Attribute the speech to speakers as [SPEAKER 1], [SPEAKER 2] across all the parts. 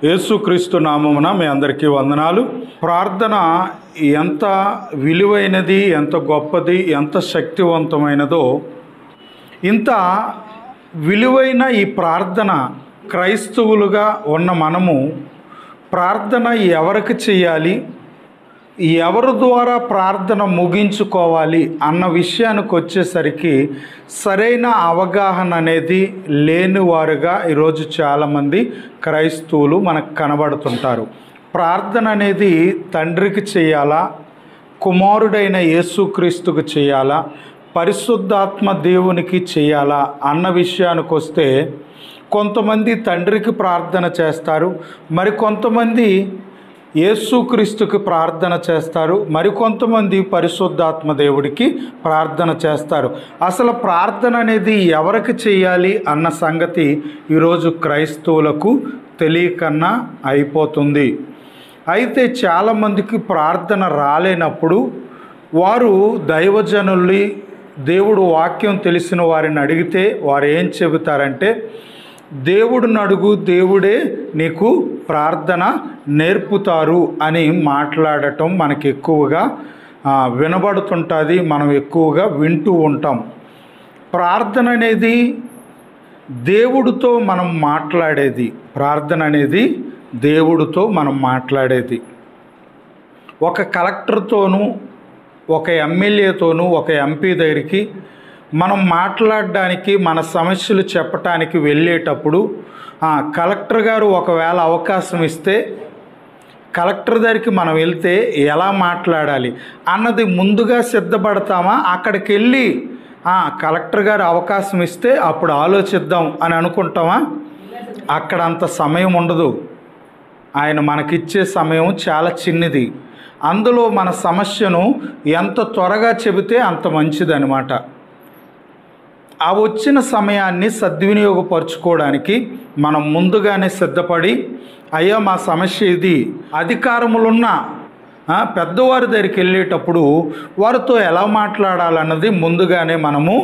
[SPEAKER 1] యేసుక్రీస్తు నామమున మీ అందరికీ వందనాలు. ప్రార్థన ఎంత విలువైనది, ఎంత గొప్పది, ఎంత శక్తివంతమైనదో, ఇంత విలువైన ఈ ప్రార్థన క్రైస్తవులుగా ఉన్న మనము ప్రార్థన ఎవరికి చేయాలి, ఎవరి ద్వారా ప్రార్థన ముగించుకోవాలి అన్న విషయానికి వచ్చేసరికి సరైన అవగాహన అనేది లేనివారుగా ఈరోజు చాలామంది క్రైస్తవులు మనకు కనబడుతుంటారు. ప్రార్థన అనేది తండ్రికి చేయాలా, కుమారుడైన యేసుక్రీస్తుకు చేయాలా, పరిశుద్ధాత్మ దేవునికి చేయాలా అన్న విషయానికి వస్తే కొంతమంది తండ్రికి ప్రార్థన చేస్తారు, మరికొంతమంది యేసుక్రీస్తుకి ప్రార్థన చేస్తారు, మరికొంతమంది పరిశుద్ధాత్మ దేవుడికి ప్రార్థన చేస్తారు. అసలు ప్రార్థన అనేది ఎవరికి చేయాలి అన్న సంగతి ఈరోజు క్రైస్తవులకు తెలియకన్నా అయిపోతుంది. అయితే చాలామందికి ప్రార్థన రాలేనప్పుడు వారు దైవజనుల్ని, దేవుడు వాక్యం తెలిసిన వారిని అడిగితే వారు ఏం చెబుతారంటే, దేవుడిని అడుగు, దేవుడే నీకు ప్రార్థన నేర్పుతారు అని మాట్లాడటం మనకి ఎక్కువగా వినబడుతుంటుంది, మనం ఎక్కువగా వింటూ ఉంటాం. ప్రార్థన అనేది దేవుడితో మనం మాట్లాడేది. ప్రార్థన అనేది దేవుడితో మనం మాట్లాడేది. ఒక కలెక్టర్తోనూ, ఒక ఎమ్మెల్యేతోనూ, ఒక ఎంపీ దగ్గరికి మనం మాట్లాడడానికి, మన సమస్యలు చెప్పటానికి వెళ్ళేటప్పుడు కలెక్టర్ గారు ఒకవేళ అవకాశం ఇస్తే కలెక్టర్ దగ్గరికి మనం వెళ్తే ఎలా మాట్లాడాలి అన్నది ముందుగా సిద్ధపడతామా, అక్కడికి వెళ్ళి కలెక్టర్ గారు అవకాశం ఇస్తే అప్పుడు ఆలోచిద్దాం అని అనుకుంటామా? అక్కడ అంత సమయం ఉండదు. ఆయన మనకిచ్చే సమయం చాలా చిన్నది. అందులో మన సమస్యను ఎంత త్వరగా చెబితే అంత మంచిదన్నమాట. ఆ వచ్చిన సమయాన్ని సద్వినియోగపరుచుకోవడానికి మనం ముందుగానే సిద్ధపడి, అయ్యా మా సమస్య ఇది, అధికారములున్న పెద్దవారి దగ్గరికి వెళ్ళేటప్పుడు వారితో ఎలా మాట్లాడాలన్నది ముందుగానే మనము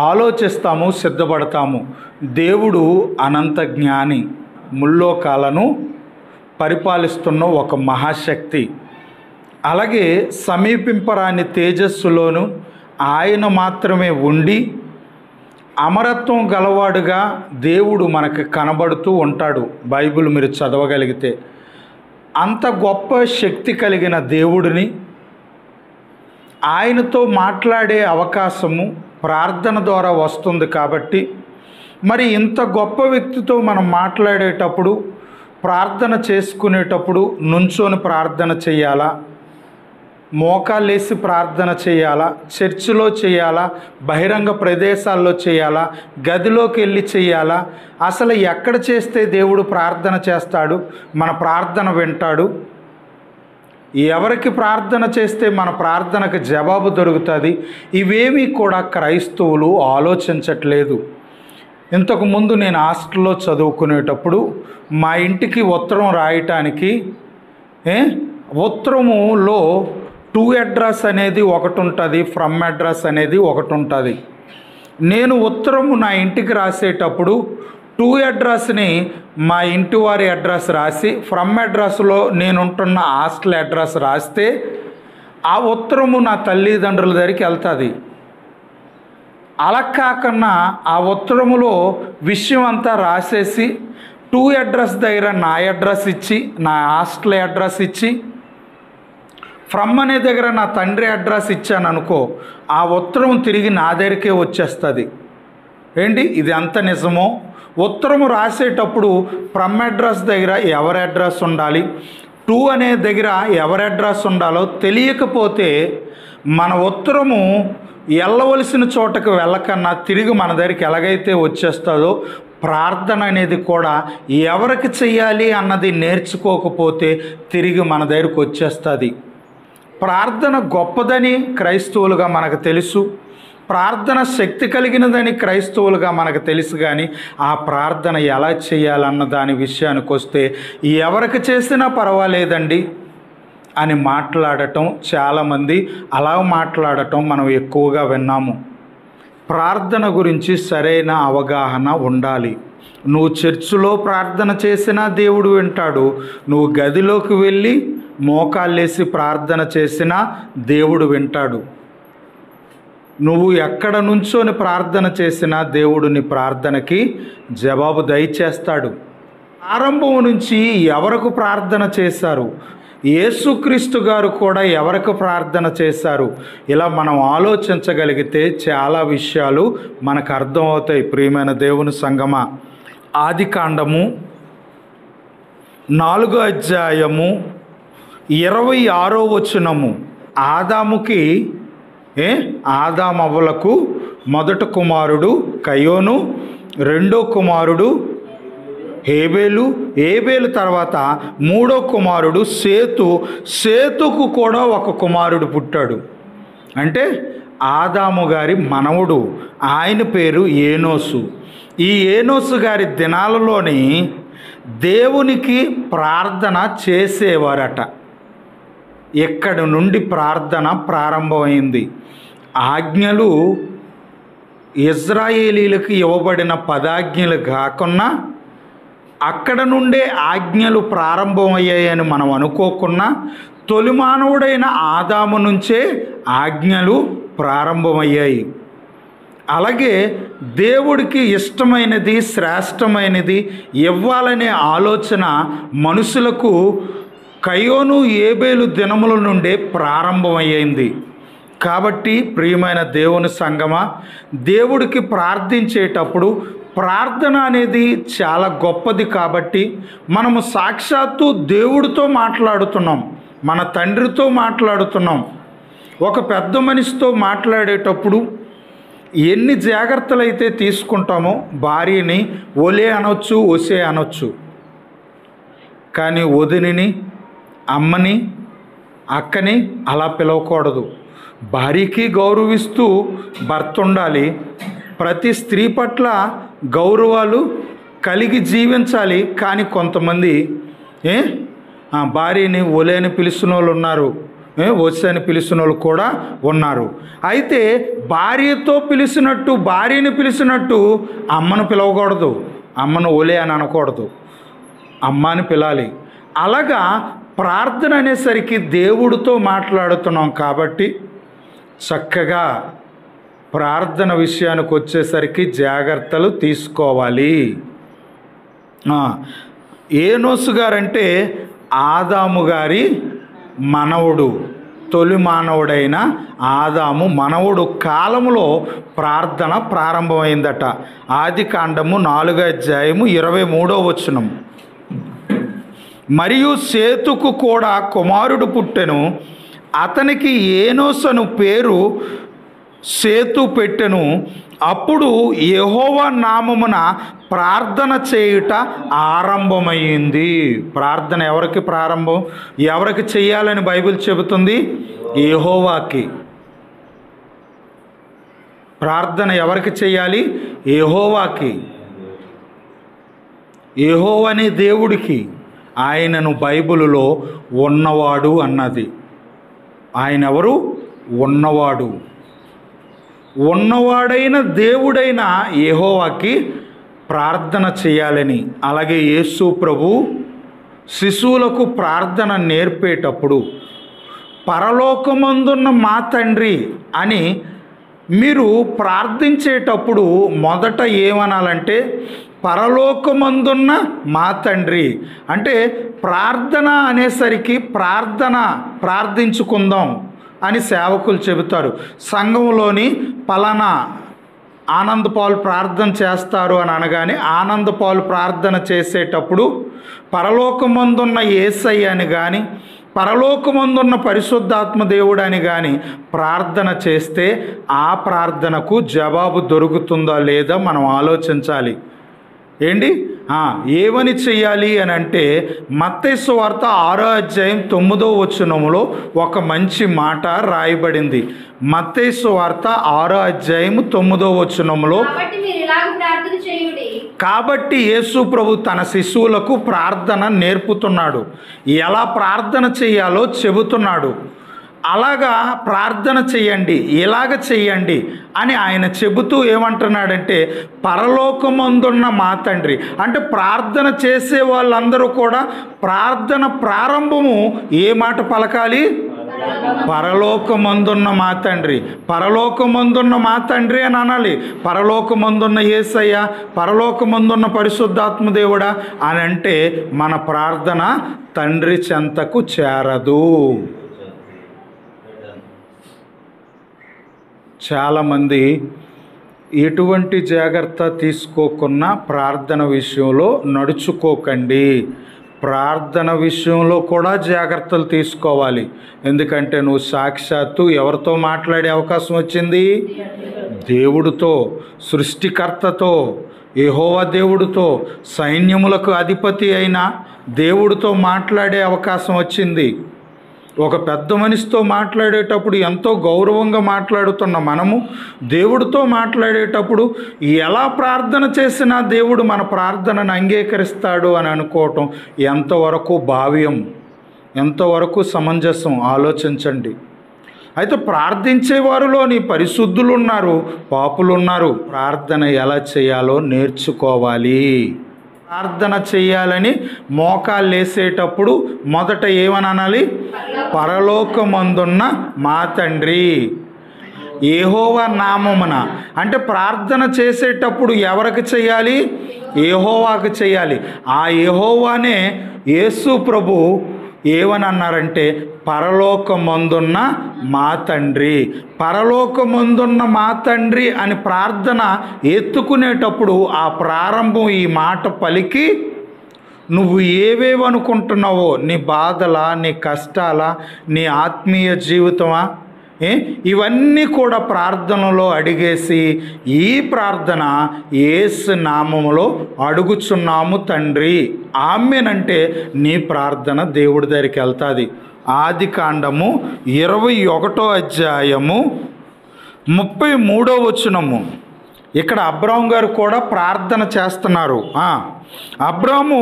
[SPEAKER 1] ఆలోచిస్తాము, సిద్ధపడతాము. దేవుడు అనంత జ్ఞాని, ముల్లోకాలను పరిపాలిస్తున్న ఒక మహాశక్తి. అలాగే సమీపింపరాని తేజస్సులోను ఆయన మాత్రమే ఉండి అమరత్వం గలవాడుగా దేవుడు మనకు కనబడుతూ ఉంటాడు. బైబిల్ మీరు చదవగలిగితే అంత గొప్ప శక్తి కలిగిన దేవుడిని, ఆయనతో మాట్లాడే అవకాశము ప్రార్థన ద్వారా వస్తుంది. కాబట్టి మరి ఇంత గొప్ప వ్యక్తితో మనం మాట్లాడేటప్పుడు, ప్రార్థన చేసుకునేటప్పుడు నుంచొని ప్రార్థన చేయాలా, మోకాళ్ళేసి ప్రార్థన చేయాలా, చర్చిలో చేయాలా, బహిరంగ ప్రదేశాల్లో చేయాలా, గదిలోకి వెళ్ళి చేయాలా, అసలు ఎక్కడ చేస్తే దేవుడు ప్రార్థన చేస్తాడు, మన ప్రార్థన వింటాడు, ఎవరికి ప్రార్థన చేస్తే మన ప్రార్థనకు జవాబు దొరుకుతుంది, ఇవేమీ కూడా క్రైస్తవులు ఆలోచించట్లేదు. ఇంతకుముందు నేను హాస్టల్లో చదువుకునేటప్పుడు మా ఇంటికి ఉత్తరం రాయటానికి ఉత్తరములో టు అడ్రస్ అనేది ఒకటి ఉంటుంది, ఫ్రమ్ అడ్రస్ అనేది ఒకటి ఉంటుంది. నేను ఉత్తరము నా ఇంటికి రాసేటప్పుడు టు అడ్రస్ని మా ఇంటి వారి అడ్రస్ రాసి, ఫ్రమ్ అడ్రస్లో నేనుంటున్న హాస్టల్ అడ్రస్ రాస్తే ఆ ఉత్తరము నా తల్లిదండ్రుల దగ్గరికి వెళ్తుంది. అలా కాకుండా ఆ ఉత్తరములో విషయం అంతా రాసేసి టు అడ్రస్ దగ్గర నా అడ్రస్ ఇచ్చి, నా హాస్టల్ అడ్రస్ ఇచ్చి, ఫ్రమ్ అనే దగ్గర నా తండ్రి అడ్రస్ ఇచ్చాను అనుకో, ఆ ఉత్తరం తిరిగి నా దగ్గరికే వచ్చేస్తుంది. ఏంటి ఇది అంత నిజమో? ఉత్తరము రాసేటప్పుడు ఫ్రమ్ అడ్రస్ దగ్గర ఎవరి అడ్రస్ ఉండాలి, టు అనే దగ్గర ఎవరి అడ్రస్ ఉండాలో తెలియకపోతే మన ఉత్తరము వెళ్ళవలసిన చోటకు వెళ్ళకన్నా తిరిగి మన దగ్గరికి ఎలాగైతే వచ్చేస్తుందో, ప్రార్థన అనేది కూడా ఎవరికి చెయ్యాలి అన్నది నేర్చుకోకపోతే తిరిగి మన దగ్గరికి వచ్చేస్తుంది. ప్రార్థన గొప్పదని క్రైస్తవులుగా మనకు తెలుసు, ప్రార్థన శక్తి కలిగినదని క్రైస్తవులుగా మనకు తెలుసు. కానీ ఆ ప్రార్థన ఎలా చేయాలన్న దాని విషయానికి వస్తే ఎవరికి చేసినా పర్వాలేదండి అని మాట్లాడటం, చాలామంది అలా మాట్లాడటం మనం ఎక్కువగా విన్నాము. ప్రార్థన గురించి సరైన అవగాహన ఉండాలి. నువ్వు చర్చిలో ప్రార్థన చేసినా దేవుడు వింటాడు, నువ్వు గదిలోకి వెళ్ళి మోకాళ్ళేసి ప్రార్థన చేసినా దేవుడు వింటాడు, నువ్వు ఎక్కడ నుంచోని ప్రార్థన చేసినా దేవుడు నీ ప్రార్థనకి జవాబు దయచేస్తాడు. ఆరంభం నుంచి ఎవరికి ప్రార్థన చేశారు, యేసుక్రీస్తు గారు కూడా ఎవరికి ప్రార్థన చేశారు, ఇలా మనం ఆలోచించగలిగితే చాలా విషయాలు మనకు అర్థమవుతాయి. ప్రియమైన దేవుని సంగమా, ఆదికాండము 4వ అధ్యాయము 26వ వచనము, ఆదామవ్వలకు మొదటి కుమారుడు కయోను, రెండో కుమారుడు హేబేలు తర్వాత మూడో కుమారుడు సేతుకు కూడా ఒక కుమారుడు పుట్టాడు. అంటే ఆదాము గారి మనవుడు, ఆయన పేరు ఏనోసు. ఈ ఏనోసు గారి దినాలలోని దేవునికి ప్రార్థన చేసేవారట. ఎక్కడి నుండి ప్రార్థన ప్రారంభమైంది? ఆజ్ఞలు ఇజ్రాయేలీలకు ఇవ్వబడిన 10 ఆజ్ఞలు కాకుండా అక్కడ నుండే ఆజ్ఞలు ప్రారంభమయ్యాయని మనం అనుకోకుండా తొలి మానవుడైన ఆదాము నుంచే ఆజ్ఞలు ప్రారంభమయ్యాయి. అలాగే దేవుడికి ఇష్టమైనది, శ్రేష్టమైనది ఇవ్వాలనే ఆలోచన మనుషులకు కయోను హేబేలు దినముల నుండే ప్రారంభమయ్యింది. కాబట్టి ప్రియమైన దేవుని సంగమా, దేవుడికి ప్రార్థించేటప్పుడు ప్రార్థన అనేది చాలా గొప్పది. కాబట్టి మనము సాక్షాత్తు దేవుడితో మాట్లాడుతున్నాం, మన తండ్రితో మాట్లాడుతున్నాం. ఒక పెద్ద మనిషితో మాట్లాడేటప్పుడు ఎన్ని జాగ్రత్తలు అయితే తీసుకుంటామో, భార్యని ఒలే అనొచ్చు, ఒసే అనొచ్చు, కానీ వదినిని, అమ్మని, అక్కని అలా పిలవకూడదు. భార్యకి గౌరవిస్తూ భర్త ఉండాలి. ప్రతి స్త్రీ పట్ల గౌరవాలు కలిగి జీవించాలి. కానీ కొంతమంది భార్యని ఒలేని పిలిచిన వాళ్ళు ఉన్నారు, ఒసే అని పిలిచిన వాళ్ళు కూడా ఉన్నారు. అయితే భార్యతో పిలిచినట్టు, భార్యని పిలిచినట్టు అమ్మను పిలవకూడదు, అమ్మను ఒలే అని అనకూడదు, అమ్మ అని పిలాలి. అలాగా ప్రార్థన అనేసరికి దేవుడితో మాట్లాడుతున్నాం కాబట్టి చక్కగా ప్రార్థన విషయానికి వచ్చేసరికి జాగ్రత్తలు తీసుకోవాలి. ఏనోసు గారంటే ఆదాము గారి మనవుడు, తొలి మానవుడైన ఆదాము మనవుడు కాలములో ప్రార్థన ప్రారంభమైందట. ఆదికాండము 4వ అధ్యాయము 23వ వచనం. మరియు సేతుకు కూడా కుమారుడు పుట్టెను, అతనికి ఏనోసు అను పేరు సేతు పెట్టెను. అప్పుడు యెహోవా నామమున ప్రార్థన చేయుట ఆరంభమైంది. ప్రార్థన ఎవరికి ప్రారంభం, ఎవరికి చేయాలని బైబిల్ చెబుతుంది? యెహోవాకి. ప్రార్థన ఎవరికి చేయాలి? యెహోవాకి. యెహోవాని దేవుడికి. ఆయనను బైబిలులో ఉన్నవాడు అన్నది. ఆయన ఎవరు? ఉన్నవాడు. ఉన్నవాడైన దేవుడైన యెహోవాకి ప్రార్థన చేయాలని. అలాగే యేసు ప్రభు శిశువులకు ప్రార్థన నేర్పేటప్పుడు పరలోకమందున్న మా తండ్రి అని మీరు ప్రార్థించేటప్పుడు మొదట ఏమనాలంటే పరలోకమందున్న మా తండ్రి. అంటే ప్రార్థన అనేసరికి ప్రార్థించుకుందాం అని సేవకులు చెబుతారు. సంఘంలోని పలానా ఆనంద్ పాల్ ప్రార్థన చేస్తారు అని అనగానే ఆనంద్ పాల్ ప్రార్థన చేసేటప్పుడు పరలోకమందున్న యేసయ్య అని కానీ పరలోకమందున్న పరిశుద్ధాత్మ దేవుడు అని కానీ ప్రార్థన చేస్తే ఆ ప్రార్థనకు జవాబు దొరుకుతుందా లేదా మనం ఆలోచించాలి. ఏంటి ఏమని చెయ్యాలి అని అంటే మత్తయి సువార్త 6వ అధ్యాయం 9వ వచనంలో ఒక మంచి మాట రాయబడింది. మత్తయి సువార్త 6వ అధ్యాయం 9వ వచనంలో, కాబట్టి యేసు ప్రభు తన శిశువులకు ప్రార్థన నేర్పుతున్నాడు, ఎలా ప్రార్థన చేయాలో చెబుతున్నాడు. అలాగా ప్రార్థన చెయ్యండి, ఇలాగ చెయ్యండి అని ఆయన చెబుతూ ఏమంటున్నాడంటే, పరలోకమందున్న మా తండ్రి. అంటే ప్రార్థన చేసే వాళ్ళందరూ కూడా ప్రార్థన ప్రారంభము ఏ మాట పలకాలి? పరలోకమందున్న మా తండ్రి. పరలోకమందున్న మా తండ్రి అని అనాలి. పరలోకమందున్న యేసయ్య, పరలోకమందున్న పరిశుద్ధాత్మ దేవుడా అని అంటే మన ప్రార్థన తండ్రి చెంతకు చేరదు. చాలామంది ఎటువంటి జాగ్రత్త తీసుకోకున్నా ప్రార్థన విషయంలో నడుచుకోకండి. ప్రార్థన విషయంలో కూడా జాగ్రత్తలు తీసుకోవాలి. ఎందుకంటే నువ్వు సాక్షాత్తు ఎవరితో మాట్లాడే అవకాశం వచ్చింది? దేవుడితో, సృష్టికర్తతో, యెహోవా దేవుడితో, సైన్యములకు అధిపతి అయిన దేవుడితో మాట్లాడే అవకాశం వచ్చింది. ఒక పెద్ద మనిషితో మాట్లాడేటప్పుడు ఎంతో గౌరవంగా మాట్లాడుతున్న మనము దేవుడితో మాట్లాడేటప్పుడు ఎలా ప్రార్థన చేసినా దేవుడు మన ప్రార్థనను అంగీకరిస్తాడు అని అనుకోవటం ఎంతవరకు భావ్యం, ఎంతవరకు సమంజసం ఆలోచించండి. అయితే ప్రార్థించేవారిలోని పరిశుద్ధులు ఉన్నారు, పాపులు ఉన్నారు. ప్రార్థన ఎలా చేయాలో నేర్చుకోవాలి. ప్రార్థన చేయాలని మోకాళ్ళు వేసేటప్పుడు మొదట ఏమని అనాలి? పరలోకమందున్న మా తండ్రి, యెహోవా నామమున. అంటే ప్రార్థన చేసేటప్పుడు ఎవరికి చేయాలి? యెహోవాకు చేయాలి. ఆ యెహోవానే యేసు ప్రభు ఏమని అన్నారంటే, పరలోకమందున్న మా తండ్రి. పరలోకమందున్న మా తండ్రి అని ప్రార్థన ఎత్తుకునేటప్పుడు ఆ ప్రారంభం ఈ మాట పలికి నువ్వు ఏవేవి అనుకుంటున్నావో, నీ బాధలా, నీ కష్టాలా, నీ ఆత్మీయ జీవితమా, ఇవన్నీ కూడా ప్రార్థనలో అడిగేసి ఈ ప్రార్థన యేసు నామములో అడుగుచున్నాము తండ్రి, ఆమేనంటే నీ ప్రార్థన దేవుడి దగ్గరికి వెళ్తుంది. ఆదికాండము 21వ అధ్యాయము 33వ వచనము. ఇక్కడ అబ్రాహాము గారు కూడా ప్రార్థన చేస్తున్నారు. అబ్రాహాము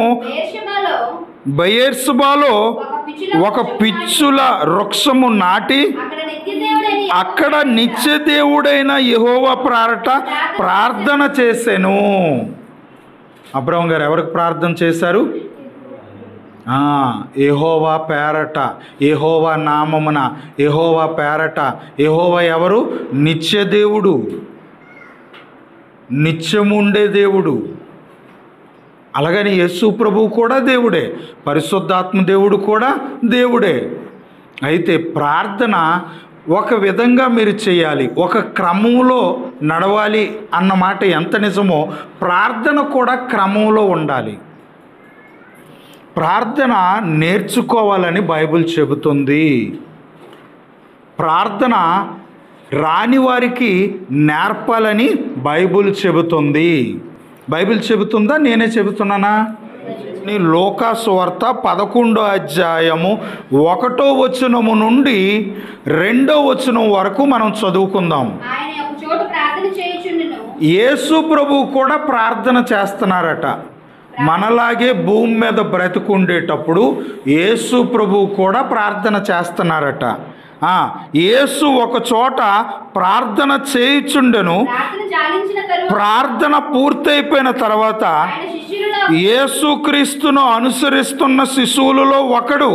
[SPEAKER 1] బెయేర్షెబాలో ఒక పిచ్చుల వృక్షము నాటి అక్కడ నిత్య దేవుడైన యెహోవా ప్రార్థన చేసెను. అబ్రాహాము గారు ఎవరికి ప్రార్థన చేశారు? యెహోవా పేరట, యెహోవా నామమున, యెహోవా పేరట. యెహోవా ఎవరు? నిత్య దేవుడు, నిత్యముండే దేవుడు. అలాగని యేసు ప్రభువు కూడా దేవుడే, పరిశుద్ధాత్మ దేవుడు కూడా దేవుడే. అయితే ప్రార్థన ఒక విధంగా మీరు చేయాలి, ఒక క్రమంలో నడవాలి అన్నమాట ఎంత నిజమో ప్రార్థన కూడా క్రమంలో ఉండాలి. ప్రార్థన నేర్చుకోవాలని బైబిల్ చెబుతుంది. ప్రార్థన రాని వారికి నేర్పాలని బైబిల్ చెబుతుంది. బైబిల్ చెబుతుందా, నేనే చెబుతున్నానా? లూకా సువార్త 11వ అధ్యాయము 1వ వచనము నుండి 2వ వచనం వరకు మనం చదువుకుందాం. యేసు ప్రభువు కూడా ప్రార్థన చేస్తున్నారట. మనలాగే భూమి మీద బ్రతికుండేటప్పుడు యేసు ప్రభువు కూడా ప్రార్థన చేస్తున్నారట. యేసు ఒక చోట ప్రార్థన చేయుచుండెను. ప్రార్థన పూర్తయిపోయిన తర్వాత యేసుక్రీస్తును అనుసరిస్తున్న శిశువులలో ఒకడు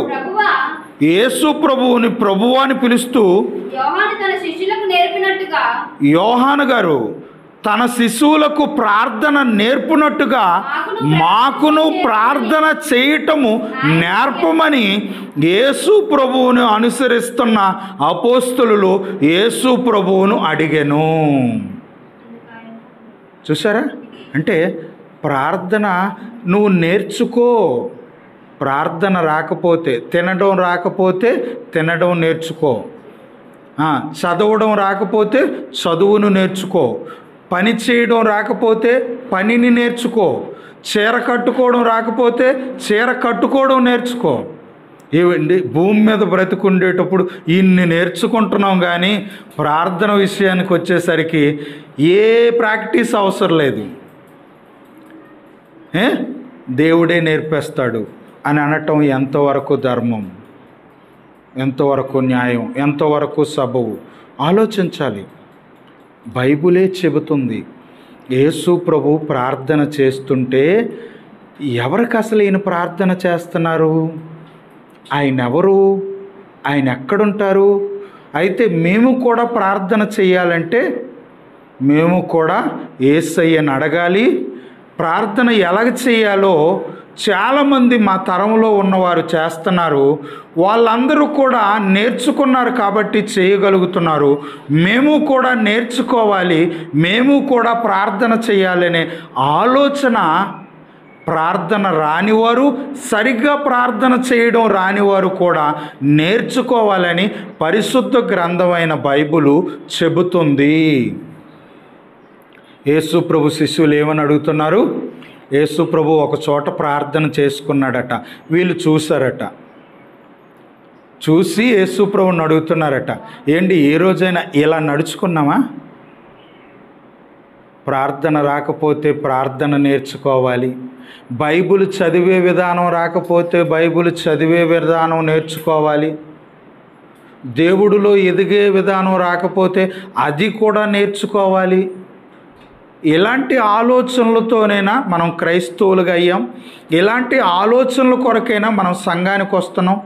[SPEAKER 1] యేసు ప్రభువుని ప్రభువు అని పిలుస్తూ, యోహాను గారు తన శిశువులకు ప్రార్థన నేర్పునట్టుగా మాకును ప్రార్థన చేయటము నేర్పమని యేసు ప్రభువును అనుసరిస్తున్న అపోస్తలులు యేసు ప్రభువును అడిగెను. చూసారా? అంటే ప్రార్థన నువ్వు నేర్చుకో. ప్రార్థన రాకపోతే, తినడం రాకపోతే తినడం నేర్చుకో. చదవడం రాకపోతే చదువును నేర్చుకో. పని చేయడం రాకపోతే పనిని నేర్చుకో. చీర కట్టుకోవడం రాకపోతే చీర కట్టుకోవడం నేర్చుకో. ఏవండి, భూమి మీద బ్రతికుండేటప్పుడు ఇన్ని నేర్చుకుంటున్నాం, కానీ ప్రార్థన విషయానికి వచ్చేసరికి ఏ ప్రాక్టీస్ అవసరం లేదు. దేవుడే నేర్పేస్తాడు అని అనటం ఎంతవరకు ధర్మం? ఎంతవరకు న్యాయం, ఎంతవరకు సబబు ఆలోచించాలి. బైబిలే చెబుతుంది. యేసు ప్రభు ప్రార్థన చేస్తుంటే ఎవరికి అసలు ఈయన ప్రార్థన చేస్తున్నారు? ఆయన ఎవరు? ఆయన ఎక్కడుంటారు? అయితే మేము కూడా ప్రార్థన చేయాలంటే మేము కూడా యేసయ్యని అడగాలి. ప్రార్థన ఎలాగ చేయాలో చాలామంది మా తరంలో ఉన్నవారు చేస్తున్నారు. వాళ్ళందరూ కూడా నేర్చుకున్నారు కాబట్టి చేయగలుగుతున్నారు. మేము కూడా నేర్చుకోవాలి, మేము కూడా ప్రార్థన చేయాలనే ఆలోచన ప్రార్థన రానివారు, సరిగ్గా ప్రార్థన చేయడం రానివారు కూడా నేర్చుకోవాలని పరిశుద్ధ గ్రంథమైన బైబిలు చెబుతుంది. యేసు ప్రభు శిష్యులు ఏమని అడుగుతున్నారు? యేసు ప్రభు ఒక చోట ప్రార్థన చేసుకున్నాడట. వీళ్ళు చూశారట. చూసి యేసు ప్రభుని అడుగుతున్నారట, ఏంటి ఏ రోజైనా ఇలా నడుచుకున్నామా? ప్రార్థన రాకపోతే ప్రార్థన నేర్చుకోవాలి. బైబిల్ చదివే విధానం రాకపోతే బైబిల్ చదివే విధానం నేర్చుకోవాలి. దేవుడిలో ఎదిగే విధానం రాకపోతే అది కూడా నేర్చుకోవాలి. ఇలాంటి ఆలోచనలతోనైనా మనం క్రైస్తవులుగా అయ్యాం. ఇలాంటి ఆలోచనల కొరకైనా మనం సంఘానికి వస్తున్నాం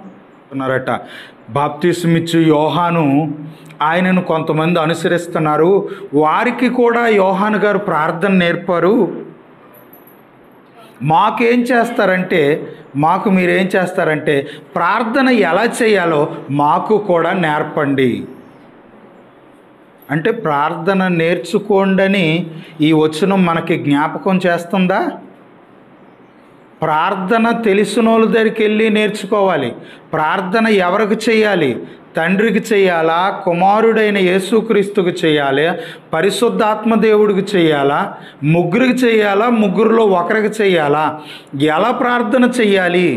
[SPEAKER 1] అన్నారట. బాప్తిస్మిచ్చు యోహాను, ఆయనను కొంతమంది అనుసరిస్తున్నారు. వారికి కూడా యోహాను గారు ప్రార్థన నేర్పారు. మాకేం చేస్తారంటే, మీరేం చేస్తారంటే ప్రార్థన ఎలా చేయాలో మాకు కూడా నేర్పండి. అంటే ప్రార్థన నేర్చుకోండని ఈ వచనం మనకి జ్ఞాపకం చేస్తుందా? ప్రార్థన తెలిసిన వాళ్ళ దగ్గరికి వెళ్ళి నేర్చుకోవాలి. ప్రార్థన ఎవరికి చేయాలి? తండ్రికి చేయాలా? కుమారుడైన యేసుక్రీస్తుకు చేయాలి? పరిశుద్ధాత్మ దేవుడికి చేయాలా? ముగ్గురికి చేయాలా? ముగ్గురులో ఒకరికి చేయాలా? ఎలా ప్రార్థన చేయాలి?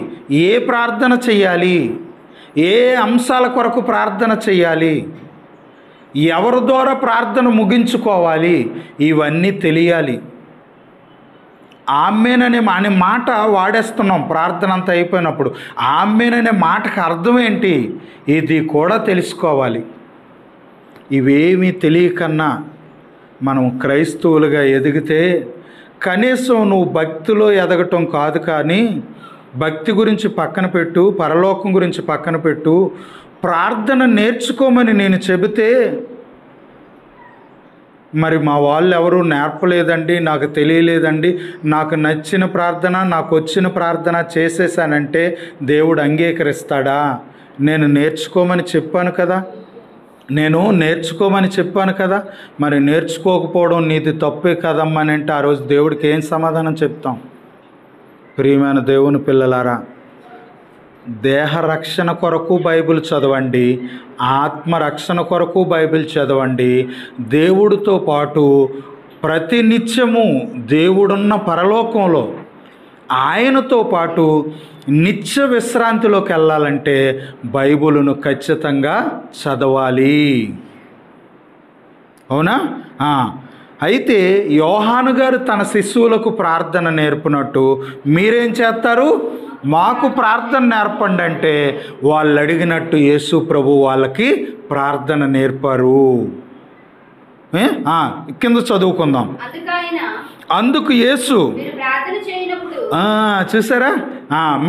[SPEAKER 1] ఏ ప్రార్థన చేయాలి? ఏ అంశాల కొరకు ప్రార్థన చేయాలి? ఎవరి ద్వారా ప్రార్థన ముగించుకోవాలి? ఇవన్నీ తెలియాలి. ఆమేన్ అనే మాట వాడేస్తున్నాం ప్రార్థన అంతా అయిపోయినప్పుడు. ఆమేన్ అనే మాటకు అర్థం ఏంటి? ఇది కూడా తెలుసుకోవాలి. ఇవేమీ తెలియకన్నా మనం క్రైస్తవులుగా ఎదిగితే కనీసం నువ్వు భక్తిలో ఎదగటం కాదు, కానీ భక్తి గురించి పక్కన పెట్టు, పరలోకం గురించి పక్కన పెట్టు, ప్రార్థన నేర్చుకోమని నేను చెబితే మరి మా వాళ్ళు ఎవరు నేర్పలేదండి, నాకు తెలియలేదండి, నాకు నచ్చిన ప్రార్థన, నాకు వచ్చిన ప్రార్థన చేసేసానంటే దేవుడు అంగీకరిస్తాడా? నేను నేర్చుకోమని చెప్పాను కదా, మరి నేర్చుకోకపోవడం నీది తప్పే కదమ్మా అని అంటే ఆ రోజు దేవుడికి ఏం సమాధానం చెప్తాం? ప్రియమైన దేవుని పిల్లలారా, దేహ రక్షణ కొరకు బైబిల్ చదవండి, ఆత్మరక్షణ కొరకు బైబిల్ చదవండి. దేవుడితో పాటు ప్రతినిత్యము దేవుడున్న పరలోకంలో ఆయనతో పాటు నిత్య విశ్రాంతిలోకి వెళ్ళాలంటే బైబిలును ఖచ్చితంగా చదవాలి. అవునా? అయితే యోహాను గారు తన శిష్యులకు ప్రార్థన నేర్పినట్టు మీరేం చేస్తారు? మాకు ప్రార్థన నేర్పండి అంటే వాళ్ళు అడిగినట్టు యేసు ప్రభు వాళ్ళకి ప్రార్థన నేర్పారు. కింద చదువుకుందాం. అందుకు యేసు, చూసారా,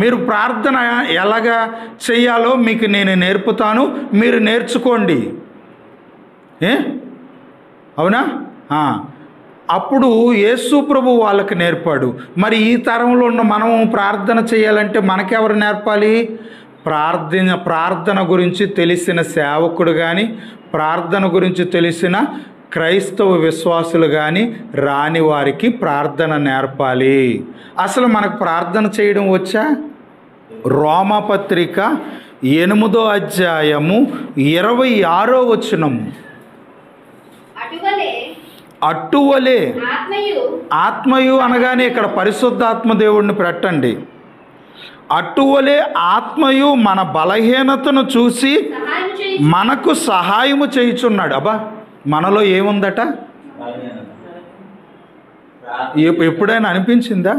[SPEAKER 1] మీరు ప్రార్థన ఎలాగా చెయ్యాలో మీకు నేను నేర్పుతాను, మీరు నేర్చుకోండి. అవునా? అప్పుడు యేసు ప్రభు వాళ్ళకి నేర్పాడు. మరి ఈ తరంలో ఉన్న మనం ప్రార్థన చేయాలంటే మనకెవరు నేర్పాలి? ప్రార్థన గురించి తెలిసిన సేవకుడు కానీ, ప్రార్థన గురించి తెలిసిన క్రైస్తవ విశ్వాసులు కానీ రాని వారికి ప్రార్థన నేర్పాలి. అసలు మనకు ప్రార్థన చేయడం వచ్చా? రోమపత్రిక 8వ అధ్యాయము 26వ వచనం, అట్టువలే ఆత్మయు అనగానే ఇక్కడ పరిశుద్ధాత్మ దేవుడిని పెట్టండి. అట్టువలే ఆత్మయు మన బలహీనతను చూసి మనకు సహాయము చేయుచున్నాడు. అబ్బా, మనలో ఏముందట? ఎప్పుడైనా అనిపించిందా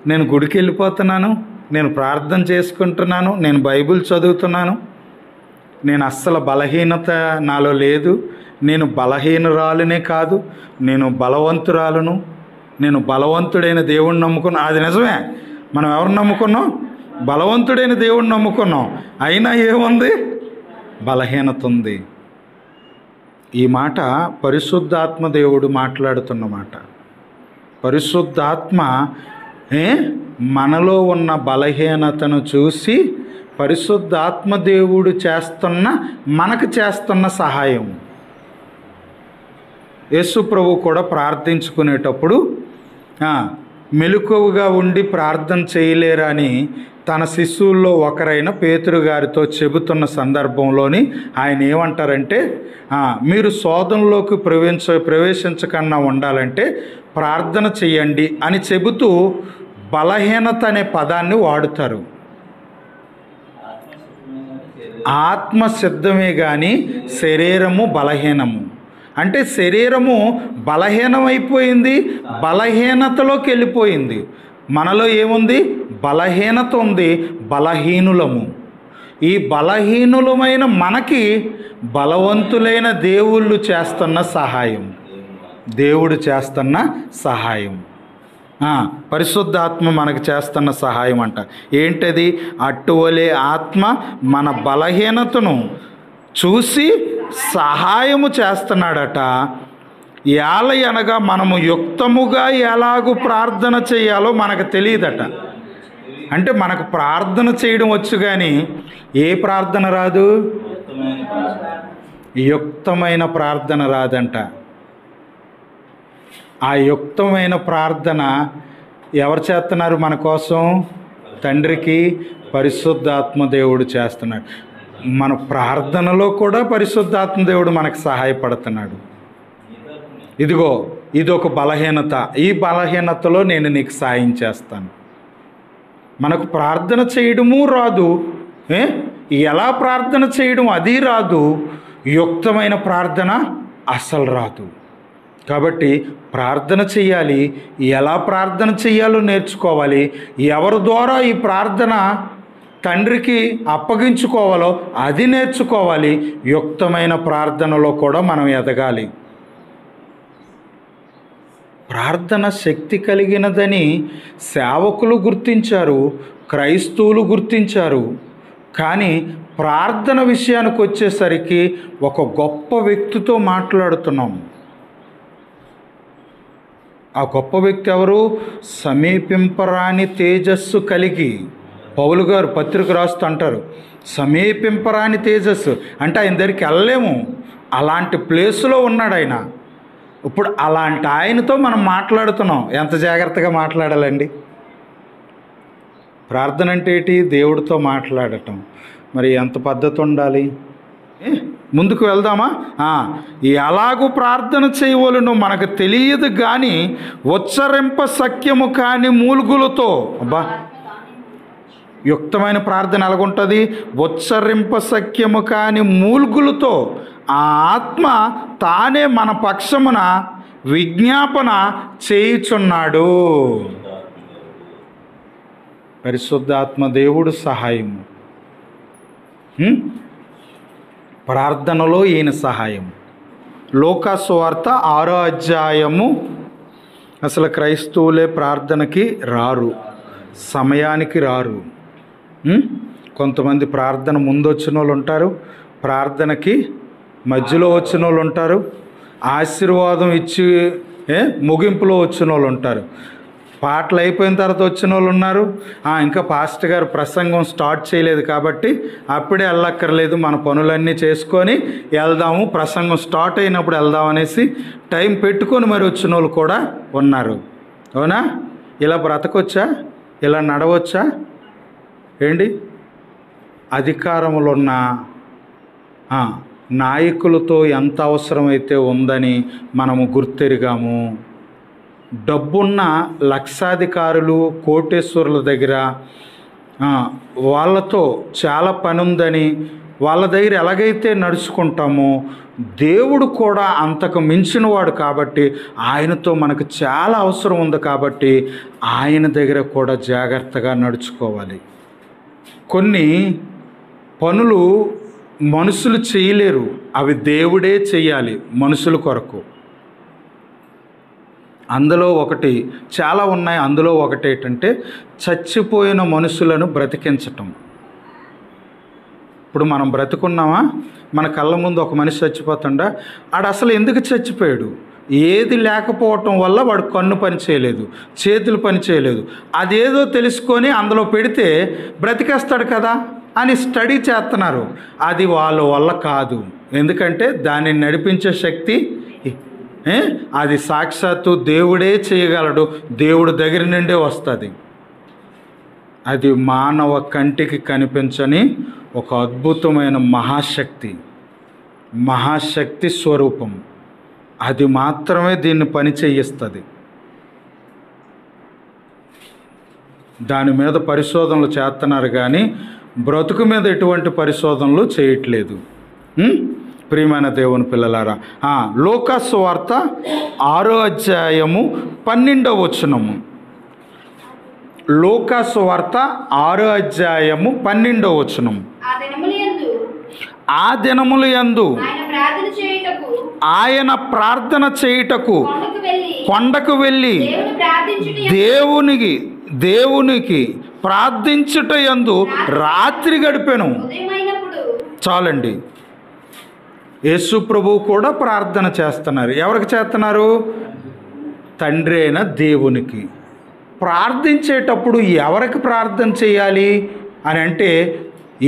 [SPEAKER 1] నేను గుడికి వెళ్ళిపోతున్నాను, నేను ప్రార్థన చేసుకుంటున్నాను, నేను బైబిల్ చదువుతున్నాను, నేను అస్సలు బలహీనత నాలో లేదు, నేను బలహీనురాలునే కాదు, నేను బలవంతురాలను, నేను బలవంతుడైన దేవుణ్ణి నమ్ముకున్నా. అది నిజమే, మనం ఎవరిని నమ్ముకున్నాం? బలవంతుడైన దేవుణ్ణి నమ్ముకున్నాం. అయినా ఏముంది? బలహీనత ఉంది. ఈ మాట పరిశుద్ధాత్మ దేవుడు మాట్లాడుతున్న మాట. పరిశుద్ధాత్మ మనలో ఉన్న బలహీనతను చూసి పరిశుద్ధాత్మ దేవుడు మనకు చేస్తున్న సహాయం. యేసు ప్రభు కూడా ప్రార్థించుకునేటప్పుడు మెలకువగా ఉండి ప్రార్థన చేయలేరని తన శిష్యుల్లో ఒకరైన పేతురు గారితో చెబుతున్న సందర్భంలోని ఆయన ఏమంటారంటే, మీరు శోధనలోకి ప్రవేశించకుండా ఉండాలంటే ప్రార్థన చెయ్యండి అని చెబుతూ బలహీనత అనే పదాన్ని వాడుతారు. ఆత్మ సిద్ధమే కానీ శరీరము బలహీనము. అంటే శరీరము బలహీనమైపోయింది, బలహీనతలోకి వెళ్ళిపోయింది. మనలో ఏముంది? బలహీనత ఉంది, బలహీనులము. ఈ బలహీనులమైన మనకి బలవంతులైన దేవుళ్ళు చేస్తున్న సహాయం, దేవుడు చేస్తున్న సహాయం, పరిశుద్ధాత్మ మనకు చేస్తున్న సహాయం అంట. ఏంటది? అట్టువలే ఆత్మ మన బలహీనతను చూసి సహాయము చేస్తున్నాడట. అనగా మనము యుక్తముగా ఎలాగూ ప్రార్థన చేయాలో మనకు తెలియదట. అంటే మనకు ప్రార్థన చేయడం వచ్చు కానీ ఏ ప్రార్థన రాదు? యుక్తమైన ప్రార్థన రాదంట. ఆ యుక్తమైన ప్రార్థన ఎవరు చేస్తున్నారు మన కోసం? తండ్రికి పరిశుద్ధాత్మ దేవుడు చేస్తున్నాడు. మన ప్రార్థనలో కూడా పరిశుద్ధాత్మ దేవుడు మనకు సహాయపడుతున్నాడు. ఇదిగో ఇదొక బలహీనత, ఈ బలహీనతలో నేను నీకు సాయం చేస్తాను. మనకు ప్రార్థన చేయడము రాదు, ఎలా ప్రార్థన చేయడం అది రాదు, యుక్తమైన ప్రార్థన అస్సలు రాదు. కాబట్టి ప్రార్థన చెయ్యాలి, ఎలా ప్రార్థన చెయ్యాలో నేర్చుకోవాలి, ఎవరి ద్వారా ఈ ప్రార్థన తండ్రికి అప్పగించుకోవాలో అది నేర్చుకోవాలి. యుక్తమైన ప్రార్థనలో కూడా మనం ఎదగాలి. ప్రార్థన శక్తి కలిగినదని సేవకులు గుర్తించారు, క్రైస్తవులు గుర్తించారు. కానీ ప్రార్థన విషయానికి వచ్చేసరికి ఒక గొప్ప వ్యక్తితో మాట్లాడుతున్నాం. ఆ గొప్ప వ్యక్తి ఎవరు? సమీపింపరాని తేజస్సు కలిగి. పౌలు గారు పత్రిక రాస్తూ అంటారు, సమీపింపరాని తేజస్సు అంటే ఆయన దగ్గరికి వెళ్ళలేము, అలాంటి ప్లేసులో ఉన్నాడు ఆయన. ఇప్పుడు అలాంటి ఆయనతో మనం మాట్లాడుతున్నాం. ఎంత జాగ్రత్తగా మాట్లాడాలండి? ప్రార్థన అంటే ఏంటి? దేవుడితో మాట్లాడటం. మరి ఎంత పద్ధతి ఉండాలి? ముందుకు వెళ్దామా? ఎలాగూ ప్రార్థన చేయవలెనో మనకు తెలియదు కానీ ఉచ్చరింప సఖ్యము కాని మూలుగులతో. యుక్తమైన ప్రార్థన ఎలాగుంటుంది? ఉచ్చరింప సఖ్యము కాని మూలుగులతో ఆ ఆత్మ తానే మన పక్షమున విజ్ఞాపన చేయుచున్నాడు. పరిశుద్ధాత్మ దేవుడు సహాయము. ప్రార్థనలో ఈయన సహాయం. లూకా సువార్త 6వ అధ్యాయము. అసలు క్రైస్తవులే ప్రార్థనకి రారు, సమయానికి రారు. కొంతమంది ప్రార్థన ముందు వచ్చిన వాళ్ళు ఉంటారు, ప్రార్థనకి మధ్యలో వచ్చిన వాళ్ళు ఉంటారు, ఆశీర్వాదం ఇచ్చి ముగింపులో వచ్చిన వాళ్ళు ఉంటారు, పాటలు అయిపోయిన తర్వాత వచ్చిన వాళ్ళు ఉన్నారు. ఇంకా పాస్టర్ గారు ప్రసంగం స్టార్ట్ చేయలేదు కాబట్టి అప్పుడే వెళ్ళక్కర్లేదు, మన పనులన్నీ చేసుకొని వెళ్దాము, ప్రసంగం స్టార్ట్ అయినప్పుడు వెళ్దాం అనేసి టైం పెట్టుకొని మరి వచ్చిన వాళ్ళు కూడా ఉన్నారు. అవునా? ఇలా బ్రతకొచ్చా? ఇలా నడవచ్చా? ఏంటి? అధికారములు ఉన్న నాయకులతో ఎంత అవసరమైతే ఉందని మనము గుర్తెరిగాము. డబ్బున్న లక్షాధికారులు, కోటేశ్వరుల దగ్గర వాళ్ళతో చాలా పని ఉందని వాళ్ళ దగ్గర ఎలాగైతే నడుచుకుంటామో దేవుడు కూడా అంతకు మించినవాడు కాబట్టి ఆయనతో మనకు చాలా అవసరం ఉంది కాబట్టి ఆయన దగ్గర కూడా జాగ్రత్తగా నడుచుకోవాలి. కొన్ని పనులు మనుషులు చేయలేరు, అవి దేవుడే చెయ్యాలి మనుషుల కొరకు. అందులో ఒకటి, చాలా ఉన్నాయి, అందులో ఒకటి ఏంటంటే చచ్చిపోయిన మనుషులను బ్రతికించటం. ఇప్పుడు మనం బ్రతుకున్నామా, మన కళ్ళ ముందు ఒక మనిషి చచ్చిపోతుండా, ఆడు అసలు ఎందుకు చచ్చిపోయాడు, ఏది లేకపోవటం వల్ల వాడు కన్ను పని చేయలేదు, చేతులు పని చేయలేదు, అదేదో తెలుసుకొని అందులో పెడితే బ్రతికేస్తాడు కదా అని స్టడీ చేస్తున్నారు. అది వాళ్ళ వల్ల కాదు, ఎందుకంటే దాన్ని నడిపించే శక్తి అది సాక్షాత్తు దేవుడే చేయగలడు, దేవుడి దగ్గర నుండే వస్తుంది. అది మానవ కంటికి కనిపించని ఒక అద్భుతమైన మహాశక్తి స్వరూపం. అది మాత్రమే దీన్ని పని చేయిస్తుంది. దాని మీద పరిశోధనలు చేస్తున్నారు కానీ బ్రతుకు మీద ఎటువంటి పరిశోధనలు చేయట్లేదు. ప్రియమైన దేవుని పిల్లలారా, లూకా సువార్త 6వ అధ్యాయము 12వ వచనము. లూకా సువార్త 6వ అధ్యాయము 12వ వచనం. ఆ దినముల యందు ఆయన ప్రార్థన చేయుటకు కొండకు వెళ్ళి దేవునికి ప్రార్థించుట యందు రాత్రి గడిపెను. చాలండి. యేసు ప్రభువు కూడా ప్రార్థన చేస్తున్నారు. ఎవరికి చేస్తున్నారు? తండ్రి అయిన దేవునికి. ప్రార్థించేటప్పుడు ఎవరికి ప్రార్థన చేయాలి అని అంటే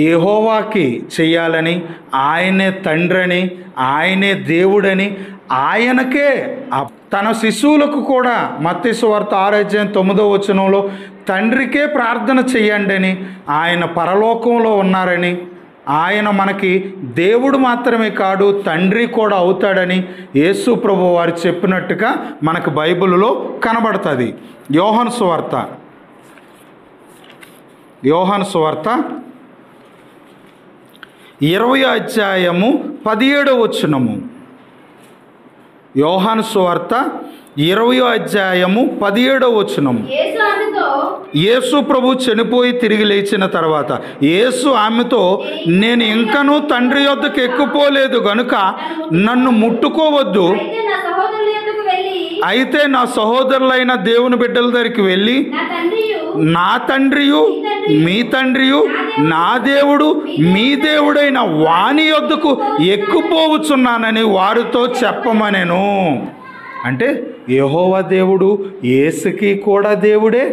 [SPEAKER 1] యెహోవాకి చేయాలని, ఆయనే తండ్రి అని, ఆయనే దేవుడని, ఆయనకే. తన శిశువులకు కూడా మత్తయి సువార్త 6వ అధ్యాయం 9వ వచనంలో తండ్రికే ప్రార్థన చెయ్యండి అని, ఆయన పరలోకంలో ఉన్నారని, ఆయన మనకి దేవుడు మాత్రమే కాదు తండ్రి కూడా అవుతాడని యేసు ప్రభు వారు చెప్పినట్టుగా మనకు బైబిల్లో కనబడుతుంది. యోహాను సువార్త 20వ అధ్యాయము 17వ వచనము. యోహాను సువార్త 20వ అధ్యాయము 17వ వచనం. యేసు ప్రభు చనిపోయి తిరిగి లేచిన తర్వాత యేసు ఆమెతో, నేను ఇంకనూ తండ్రి యొద్దకు ఎక్కిపోలేదు గనుక నన్ను ముట్టుకోవద్దు, అయితే నా సహోదరులైన దేవుని బిడ్డల దగ్గరికి వెళ్ళి నా తండ్రియు మీ తండ్రియు నా దేవుడు మీ దేవుడైన వాని యొద్దకు ఎక్కిపోవచ్చున్నానని వారితో చెప్పమనెను. అంటే యెహోవా దేవుడు యేసుకి కూడా దేవుడే,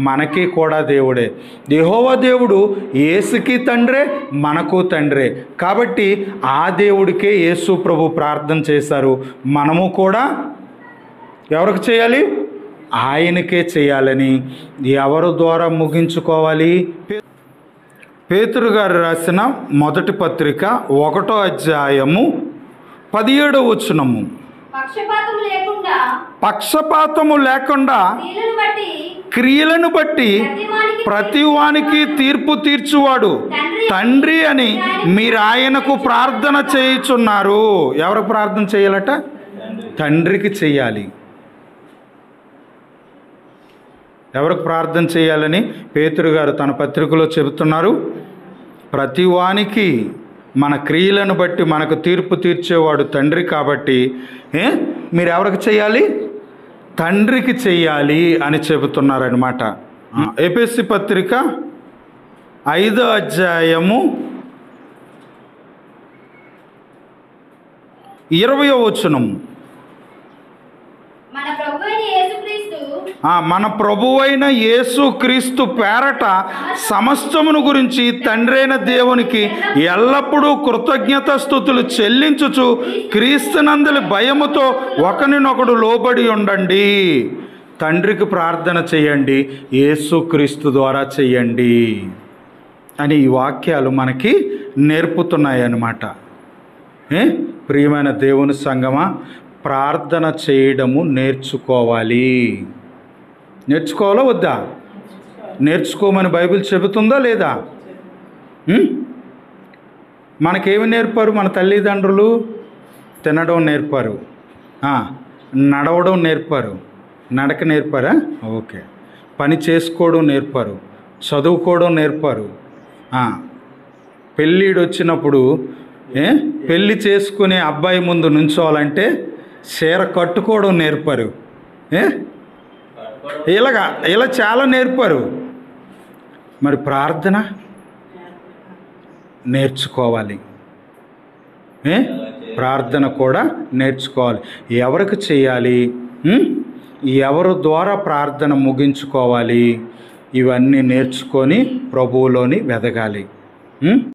[SPEAKER 1] మనకి కూడా దేవుడే. యెహోవా దేవుడు యేసుకి తండ్రే, మనకు తండ్రే. కాబట్టి ఆ దేవుడికే యేసు ప్రభు ప్రార్థన చేశారు. మనము కూడా ఎవరికి చేయాలి? ఆయనకే చేయాలని. ఎవరి ద్వారా ముగించుకోవాలి? పేతురు గారు రాసిన మొదటి పత్రిక 1వ అధ్యాయము 17వ వచనము. పక్షపాతము లేకుండా క్రియలను బట్టి ప్రతివానికి తీర్పు తీర్చువాడు తండ్రి అని మీరు ఆయనకు ప్రార్థన చేయుచున్నారు. ఎవరికి ప్రార్థన చేయాలట? తండ్రికి చేయాలి. ఎవరికి ప్రార్థన చేయాలని పేతురు గారు తన పత్రికలో చెబుతున్నారు? ప్రతివానికి మన క్రియలను బట్టి మనకు తీర్పు తీర్చేవాడు తండ్రి. కాబట్టి మీరు ఎవరికి చేయాలి? తండ్రికి చెయ్యాలి అని చెబుతున్నారనమాట. ఎఫెసీ పత్రిక 5వ అధ్యాయము 20వ వచనం. మన ప్రభువైన యేసుక్రీస్తు పేరట సమస్తమును గురించి తండ్రైన దేవునికి ఎల్లప్పుడూ కృతజ్ఞత స్తుతులు చెల్లించుచు క్రీస్తునందలి భయముతో ఒకరినొకడు లోబడి ఉండండి. తండ్రికి ప్రార్థన చేయండి, యేసుక్రీస్తు ద్వారా చేయండి అని ఈ వాక్యాలు మనకి నేర్పుతున్నాయి అన్నమాట. ప్రియమైన దేవుని సంగమా, ప్రార్థన చేయడము నేర్చుకోవాలి. నేర్చుకోవాలా వద్దా? నేర్చుకోమని బైబిల్ చెబుతుందా లేదా? మనకేమి నేర్పారు మన తల్లిదండ్రులు? తినడం నేర్పారు, నడవడం నేర్పారు. నడక నేర్పారా? ఓకే. పని చేసుకోవడం నేర్పారు, చదువుకోవడం నేర్పారు. పెళ్ళిడు వచ్చినప్పుడు పెళ్ళి చేసుకునే అబ్బాయి ముందు నుంచోవాలంటే చీర కట్టుకోవడం నేర్పారు. ఇలా చాలా నేర్పారు. మరి ప్రార్థన నేర్చుకోవాలి. ప్రార్థన కూడా నేర్చుకోవాలి. ఎవరికి చేయాలి, ఎవరి ద్వారా ప్రార్థన ముగించుకోవాలి, ఇవన్నీ నేర్చుకొని ప్రభువులోని వెదగాలి.